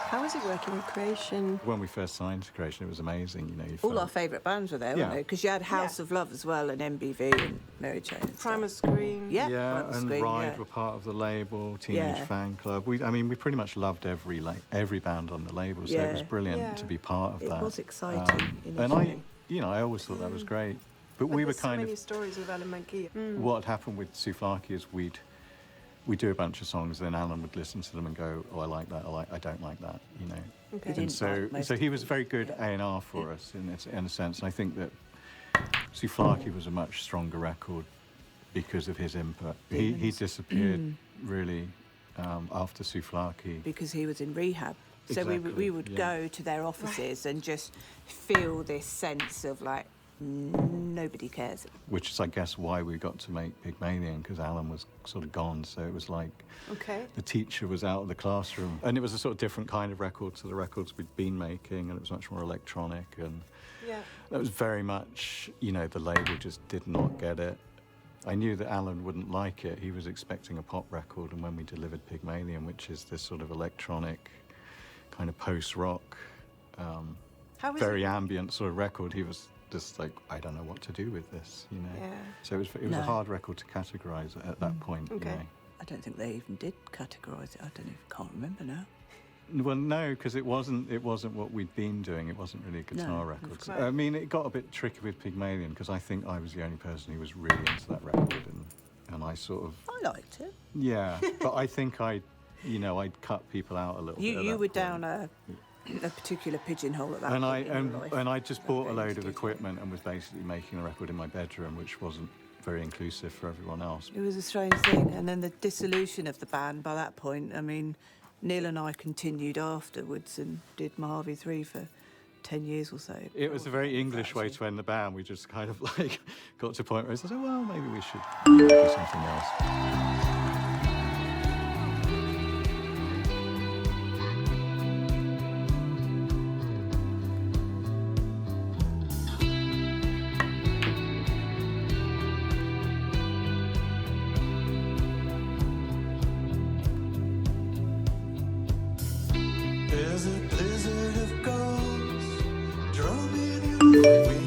How was it working with Creation? When we first signed to Creation, it was amazing. You know, you All felt... our favourite bands were there, Yeah. weren't they? Because you had House of Love as well, and MBV and Mary Jane. and Primer stuff. Screen. Yeah, Yeah, Primal and Screen, Ride yeah. were part of the label, Teenage Yeah. Fan Club. We pretty much loved every band on the label, so it was Yeah. brilliant Yeah. to be part of It that. was exciting And initially. I always thought that was great. But we were There's kind so many of... stories with Alan McGee. What had happened with Souvlaki is we'd do a bunch of songs, then Alan would listen to them and go, "Oh, I like that. I don't like that," you know. Okay. He And didn't like most so he of was them. very good Yeah. A&R for us in a sense. And I think that Souvlaki was a much stronger record because of his input. He Demons. disappeared really after Souvlaki. Because he was in rehab. So we Exactly, would yeah. go to their offices and just feel this sense of like, nobody cares. Which is, I guess, why we got to make Pygmalion, because Alan was sort of gone. So it was like Okay. the teacher was out of the classroom. And it was a sort of different kind of record to the records we'd been making, and it was much more electronic. And Yeah. that was very much, you know, the label just did not get it. I knew that Alan wouldn't like it. He was expecting a pop record, and when we delivered Pygmalion, which is this sort of electronic, kind of post-rock, How was very it? ambient sort of record, he was just like, I don't know what to do with this, you know. Yeah. So it was No. a hard record to categorise at that point, Okay. you know. I don't think they even did categorise it. I don't even, can't remember now. Well, no, because it wasn't what we'd been doing. It wasn't really a guitar No, record. right. I mean, it got a bit tricky with Pygmalion because I think I was the only person who was really into that record, and I sort of, I liked it. yeah. But I think I'd cut people out a little bit. at You that were point. down a particular pigeonhole at that And point in your life. I just Without bought a going load into of detail. equipment and was basically making a record in my bedroom, which wasn't very inclusive for everyone else. It was a strange thing. And then the dissolution of the band by that point, I mean, Neil and I continued afterwards and did Mojave 3 for 10 years or so. It was a very English way to end the band. We just kind of like got to a point where I said, oh, well, maybe we should do something else. There's a blizzard of ghosts drumming We